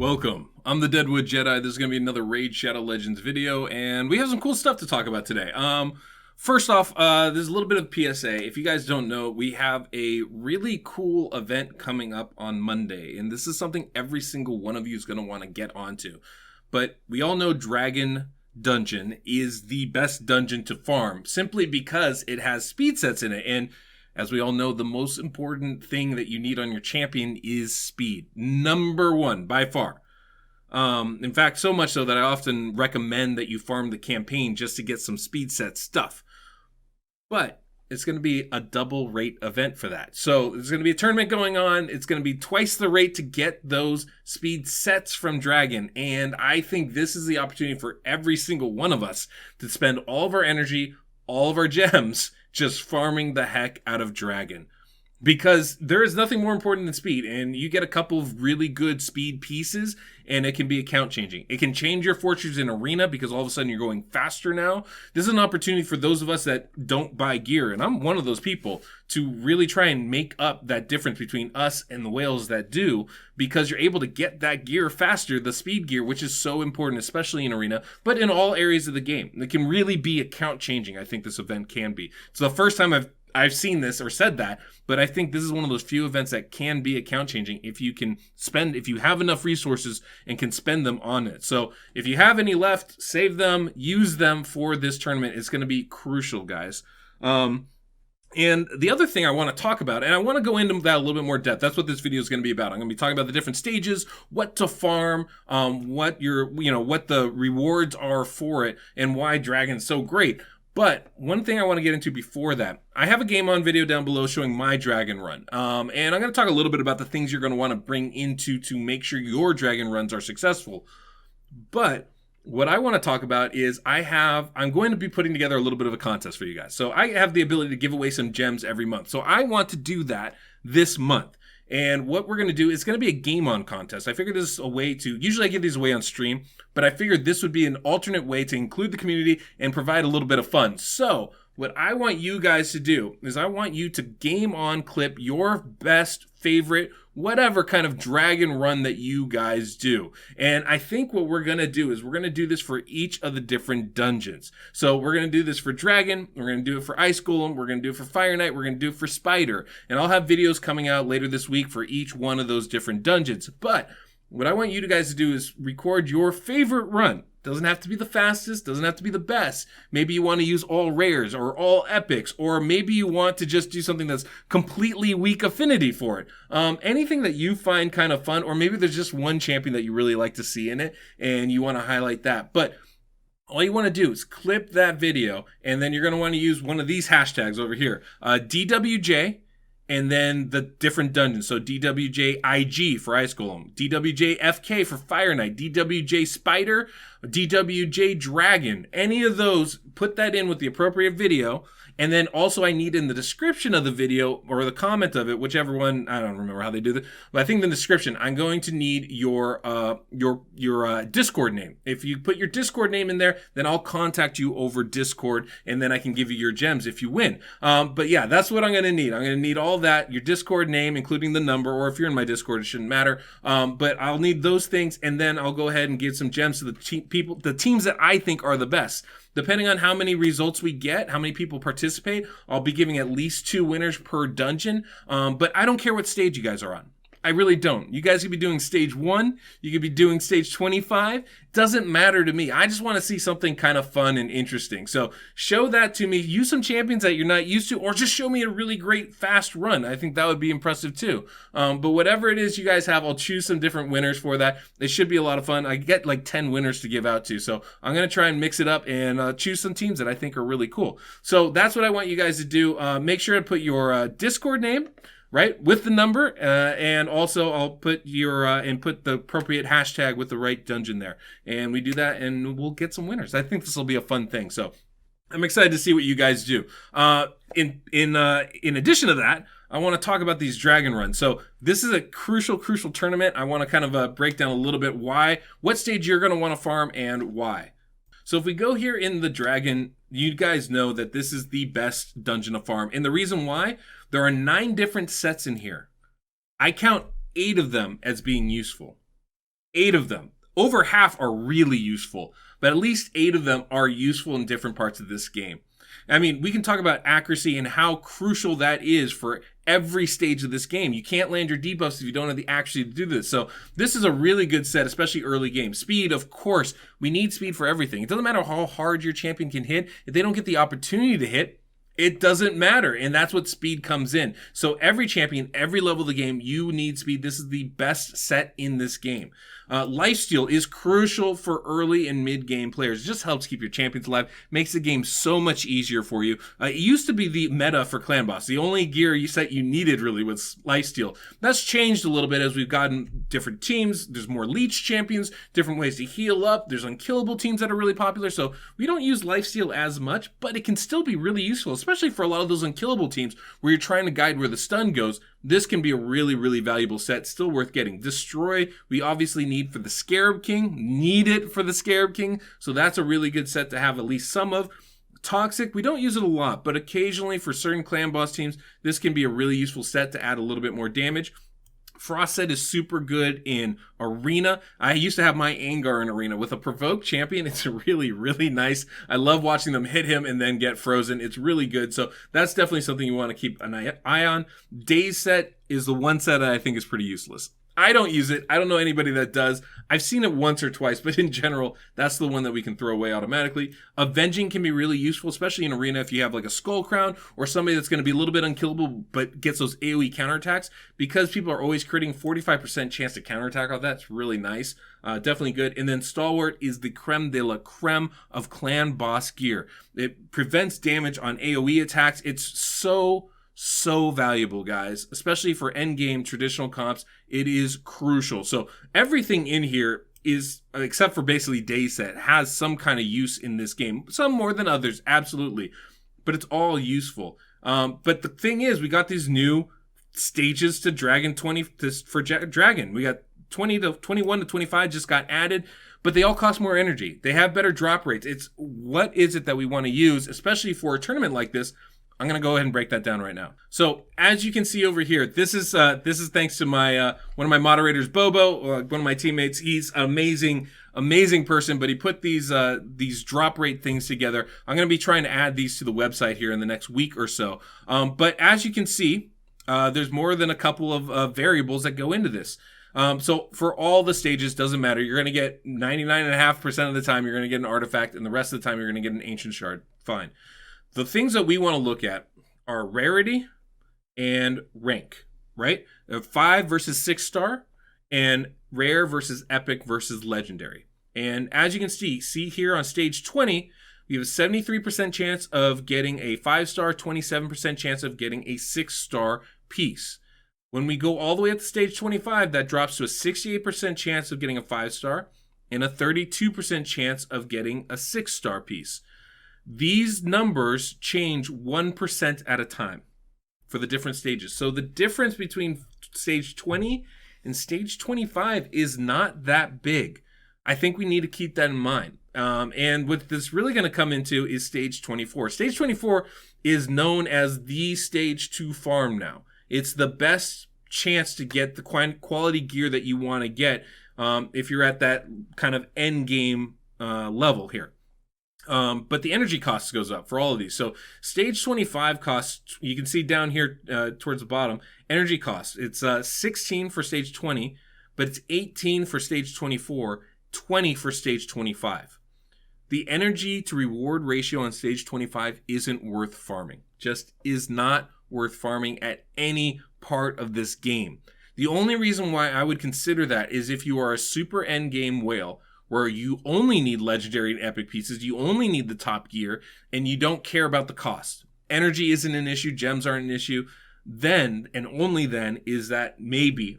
Welcome. I'm the Deadwood Jedi. This is going to be another Raid Shadow Legends video, and we have some cool stuff to talk about today. First off, there's a little bit of PSA. If you guys don't know, we have a really cool event coming up on Monday, and this is something every single one of you is going to want to get onto. But we all know Dragon Dungeon is the best dungeon to farm, simply because it has speed sets in it, and as we all know, the most important thing that you need on your champion is speed. Number one, by far. In fact, so much so that I often recommend that you farm the campaign just to get some speed set stuff. But it's going to be a double rate event for that. So there's going to be a tournament going on. It's going to be twice the rate to get those speed sets from Dragon. And I think this is the opportunity for every single one of us to spend all of our energy, all of our gems, just farming the heck out of Dragon, because there is nothing more important than speed, and you get a couple of really good speed pieces and it can be account changing. It can change your fortunes in arena because all of a sudden you're going faster now. This is an opportunity for those of us that don't buy gear, and I'm one of those people, to really try and make up that difference between us and the whales that do, because you're able to get that gear faster, the speed gear, which is so important, especially in arena, but in all areas of the game. It can really be account changing. I think this event can be. It's the first time I've seen this or said that, but I think this is one of those few events that can be account changing if you have enough resources and can spend them on it. So if you have any left, save them, use them for this tournament. It's going to be crucial, guys. And the other thing I want to talk about, and I want to go into that a little bit more depth. That's what this video is going to be about. I'm going to be talking about the different stages, what to farm, what the rewards are for it, and why Dragon's so great. But one thing I want to get into before that, I have a GameOn video down below showing my Dragon run. And I'm going to talk a little bit about the things you're going to want to bring into to make sure your Dragon runs are successful. But what I want to talk about is I'm going to be putting together a little bit of a contest for you guys. So I have the ability to give away some gems every month. So I want to do that this month. And what we're going to do is going to be a GameOn contest. I figured this is a way to, usually I give these away on stream, but I figured this would be an alternate way to include the community and provide a little bit of fun. So what I want you guys to do is I want you to GameOn clip your best, favorite, whatever kind of Dragon run that you guys do. And I think what we're going to do is we're going to do this for each of the different dungeons. So we're going to do this for Dragon, we're going to do it for Ice Golem, we're going to do it for Fire Knight, we're going to do it for Spider. And I'll have videos coming out later this week for each one of those different dungeons. But what I want you guys to do is record your favorite run. Doesn't have to be the fastest, doesn't have to be the best. Maybe you want to use all rares or all epics, or maybe you want to just do something that's completely weak affinity for it. Anything that you find kind of fun, or maybe there's just one champion that you really like to see in it and you want to highlight that. But all you want to do is clip that video, and then you're going to want to use one of these hashtags over here, DWJ, and then the different dungeons. So DWJIG for Ice Golem, DWJFK for Fire Knight, DWJ Spider, DWJ Dragon. Any of those, put that in with the appropriate video. And then also I need in the description of the video, or the comment of it, whichever one, I don't remember how they do that, but I think in the description, I'm going to need your Discord name. If you put your Discord name in there, then I'll contact you over Discord, and then I can give you your gems if you win. But yeah, that's what I'm going to need. I'm going to need all that, your Discord name, including the number, or if you're in my Discord, it shouldn't matter. But I'll need those things, and then I'll go ahead and give some gems to the teams that I think are the best. Depending on how many results we get, how many people participate, I'll be giving at least 2 winners per dungeon. But I don't care what stage you guys are on. I really don't. You guys could be doing stage 1. You could be doing stage 25. Doesn't matter to me. I just want to see something kind of fun and interesting. So show that to me. Use some champions that you're not used to, or just show me a really great fast run. I think that would be impressive too. But whatever it is you guys have, I'll choose some different winners for that. It should be a lot of fun. I get like 10 winners to give out to. So I'm going to try and mix it up and choose some teams that I think are really cool. So that's what I want you guys to do. Make sure to put your Discord name, right, with the number, and also I'll put put the appropriate hashtag with the right dungeon there, and we do that, and we'll get some winners. I think this will be a fun thing, so I'm excited to see what you guys do. In addition to that, I want to talk about these Dragon runs. So this is a crucial tournament. I want to kind of break down a little bit what stage you're going to want to farm and why. So if we go here in the Dragon, you guys know that this is the best dungeon to farm. And the reason why, there are 9 different sets in here. I count 8 of them as being useful. 8 of them. Over half are really useful, but at least 8 of them are useful in different parts of this game. I mean, we can talk about accuracy and how crucial that is for every stage of this game. You can't land your debuffs if you don't have the accuracy to do this. So this is a really good set, especially early game. Speed, of course, we need speed for everything. It doesn't matter how hard your champion can hit. If they don't get the opportunity to hit, it doesn't matter, and that's what speed comes in. So every champion, every level of the game, you need speed. This is the best set in this game. Lifesteal is crucial for early and mid-game players. It just helps keep your champions alive, makes the game so much easier for you. It used to be the meta for Clan Boss. The only gear set you needed really was Lifesteal. That's changed a little bit as we've gotten different teams. There's more Leech champions, different ways to heal up. There's unkillable teams that are really popular, so we don't use Lifesteal as much, but it can still be really useful, especially for a lot of those unkillable teams where you're trying to guide where the stun goes. This can be a really, really valuable set, still worth getting. Destroy, we obviously need for the Scarab King, so that's a really good set to have at least some of. Toxic, we don't use it a lot, but occasionally for certain Clan Boss teams, this can be a really useful set to add a little bit more damage. Frost set is super good in Arena. I used to have my Angar in Arena. With a Provoke champion, it's really, really nice. I love watching them hit him and then get frozen. It's really good. So that's definitely something you want to keep an eye on. Daze set is the one set that I think is pretty useless. I don't use it. I don't know anybody that does. I've seen it once or twice, but in general, that's the one that we can throw away automatically. Avenging can be really useful, especially in Arena if you have like a Skull Crown or somebody that's going to be a little bit unkillable but gets those AoE counterattacks. Because people are always critting, 45% chance to counterattack off that. It's really nice. Definitely good. And then Stalwart is the creme de la creme of Clan Boss gear. It prevents damage on AoE attacks. It's so valuable, guys, especially for endgame traditional comps. It is crucial. So everything in here is, except for basically Daze set, has some kind of use in this game. Some more than others, absolutely, but it's all useful. But the thing is, we got these new stages to Dragon 20 for Dragon. We got 20 to 21 to 25 just got added, but they all cost more energy. They have better drop rates. It's what is it that we want to use, especially for a tournament like this. I'm going to go ahead and break that down right now. So as you can see over here, this is thanks to my one of my moderators, Bobo, one of my teammates. He's an amazing person, but he put these drop rate things together. I'm going to be trying to add these to the website here in the next week or so. But as you can see, there's more than a couple of variables that go into this. So for all the stages, doesn't matter. You're going to get 99.5% of the time, you're going to get an artifact, and the rest of the time, you're going to get an ancient shard. Fine. The things that we want to look at are rarity and rank, right? 5 versus 6 star, and rare versus epic versus legendary. And as you can see here on stage 20, we have a 73% chance of getting a 5 star, 27% chance of getting a 6 star piece. When we go all the way up to stage 25, that drops to a 68% chance of getting a 5 star and a 32% chance of getting a 6 star piece. These numbers change 1% at a time for the different stages. So the difference between stage 20 and stage 25 is not that big. I think we need to keep that in mind. And what this really going to come into is stage 24. Stage 24 is known as the stage to farm now. It's the best chance to get the quality gear that you want to get if you're at that kind of end game level here. But the energy cost goes up for all of these. So stage 25 costs, you can see down here towards the bottom, energy costs. It's 16 for stage 20, but it's 18 for stage 24, 20 for stage 25. The energy to reward ratio on stage 25 isn't worth farming. Just is not worth farming at any part of this game. The only reason why I would consider that is if you are a super end game whale, where you only need legendary and epic pieces, you only need the top gear, and you don't care about the cost. Energy isn't an issue, gems aren't an issue. Then, and only then, is that maybe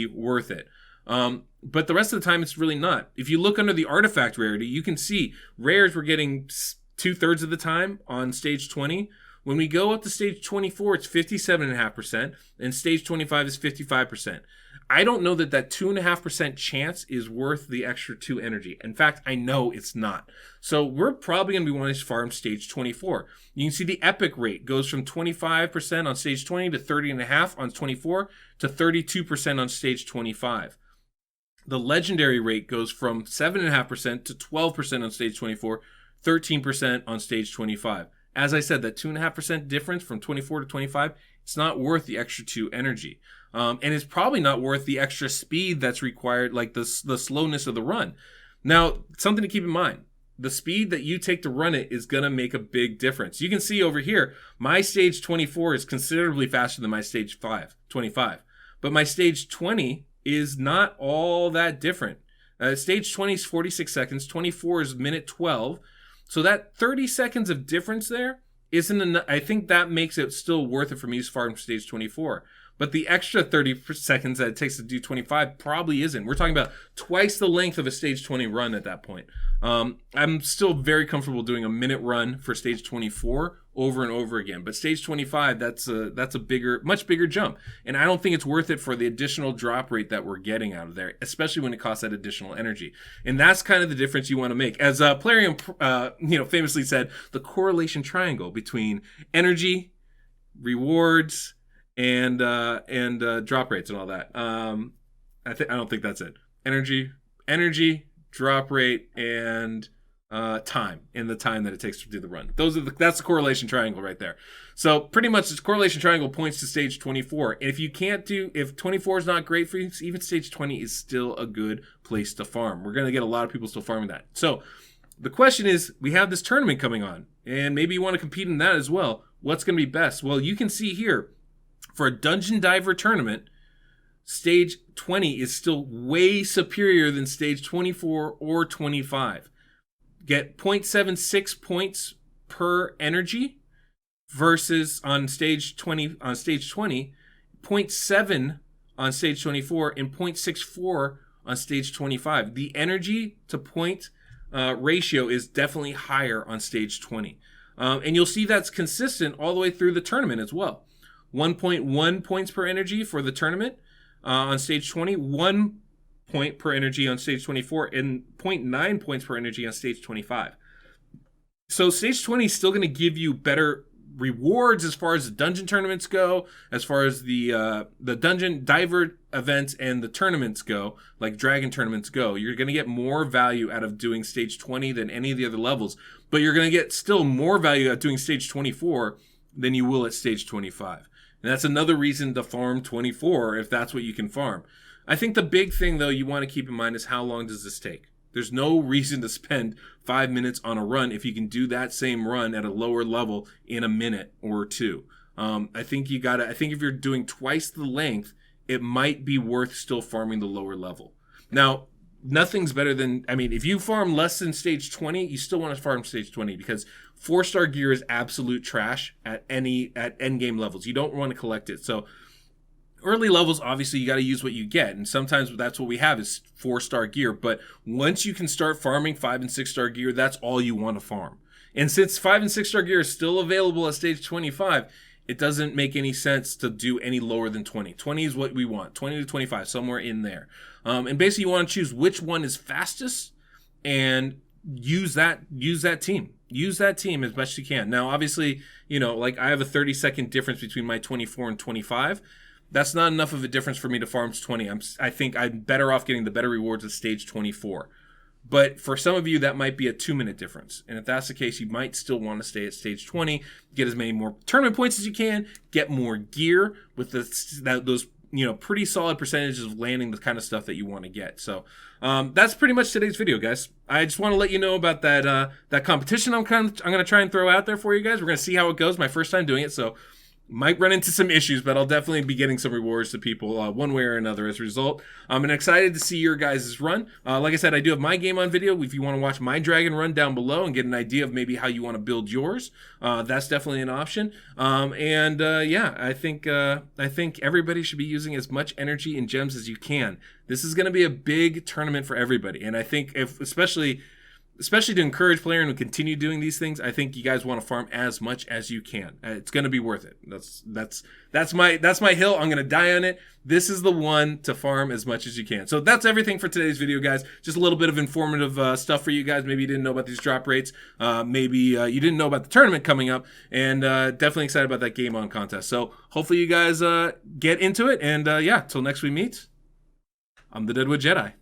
worth it. But the rest of the time, it's really not. If you look under the artifact rarity, you can see rares we're getting 2/3 of the time on stage 20. When we go up to stage 24, it's 57.5%, and stage 25 is 55%. I don't know that 2.5% chance is worth the extra 2 energy. In fact, I know it's not. So we're probably going to be wanting to farm stage 24. You can see the epic rate goes from 25% on stage 20 to 30.5 on 24 to 32% on stage 25. The legendary rate goes from 7.5% to 12% on stage 24, 13% on stage 25. As I said, that 2.5% difference from 24 to 25, it's not worth the extra 2 energy. And it's probably not worth the extra speed that's required, like the slowness of the run. Now, something to keep in mind. The speed that you take to run it is going to make a big difference. You can see over here, my stage 24 is considerably faster than my stage 25. But my stage 20 is not all that different. Stage 20 is 46 seconds. 24 is minute 12. So that 30 seconds of difference there isn't enough. I think that makes it still worth it for me to farm stage 24. But the extra 30 seconds that it takes to do 25 probably isn't. We're talking about twice the length of a stage 20 run at that point. I'm still very comfortable doing a minute run for stage 24 over and over again. But stage 25, that's a much bigger jump. And I don't think it's worth it for the additional drop rate that we're getting out of there, especially when it costs that additional energy. And that's kind of the difference you want to make. As Plarium famously said, the correlation triangle between energy, rewards, and drop rates and all that. I don't think that's it. Energy, drop rate, and time, and the time that it takes to do the run. That's the correlation triangle right there. So pretty much this correlation triangle points to stage 24. And if 24 is not great for you, even stage 20 is still a good place to farm. We're going to get a lot of people still farming that. So the question is, we have this tournament coming on, and maybe you want to compete in that as well. What's going to be best? Well, you can see here, for a Dungeon Diver tournament, stage 20 is still way superior than stage 24 or 25. Get 0.76 points per energy versus on stage 20, 0.7 on stage 24 and 0.64 on stage 25. The energy to point ratio is definitely higher on stage 20. And you'll see that's consistent all the way through the tournament as well. 1.1 points per energy for the tournament on stage 20, 1 point per energy on stage 24, and 0.9 points per energy on stage 25. So stage 20 is still going to give you better rewards as far as the dungeon tournaments go, as far as the Dungeon Diver events and the tournaments go, like dragon tournaments go. You're going to get more value out of doing stage 20 than any of the other levels, but you're going to get still more value out of doing stage 24 than you will at stage 25. And that's another reason to farm 24 if that's what you can farm. I think the big thing, though, you want to keep in mind is how long does this take? There's no reason to spend 5 minutes on a run if you can do that same run at a lower level in a minute or two. I think if you're doing twice the length, it might be worth still farming the lower level. Now, nothing's better than, if you farm less than stage 20, you still want to farm stage 20 because 4-star gear is absolute trash at end game levels. You don't want to collect it. So early levels, obviously, you got to use what you get. And sometimes that's what we have is 4-star gear. But once you can start farming 5 and 6-star gear, that's all you want to farm. And since 5 and 6-star gear is still available at stage 25, it doesn't make any sense to do any lower than 20. 20 is what we want. 20 to 25, somewhere in there. And basically, you want to choose which one is fastest and use that team. Use that team as best you can. Now, obviously, like I have a 30-second difference between my 24 and 25. That's not enough of a difference for me to farm 20. I think I'm better off getting the better rewards at stage 24. But for some of you, that might be a 2-minute difference. And if that's the case, you might still want to stay at stage 20, get as many more tournament points as you can, get more gear with those pretty solid percentages of landing the kind of stuff that you want to get. So that's pretty much today's video, guys. I just want to let you know about that competition I'm going to try and throw out there for you guys. We're going to see how it goes. My first time doing it, so might run into some issues, but I'll definitely be getting some rewards to people one way or another as a result. I'm excited to see your guys' run. Like I said, I do have my GameOn video. If you want to watch my dragon run down below and get an idea of maybe how you want to build yours, that's definitely an option. I think everybody should be using as much energy and gems as you can. This is going to be a big tournament for everybody, and I think especially to encourage players to continue doing these things, I think you guys want to farm as much as you can. It's going to be worth it. That's my hill. I'm going to die on it. This is the one to farm as much as you can. So that's everything for today's video, guys. Just a little bit of informative stuff for you guys. Maybe you didn't know about these drop rates. Maybe you didn't know about the tournament coming up. And definitely excited about that GameOn contest. So hopefully you guys get into it. And till next we meet, I'm the Deadwood Jedi.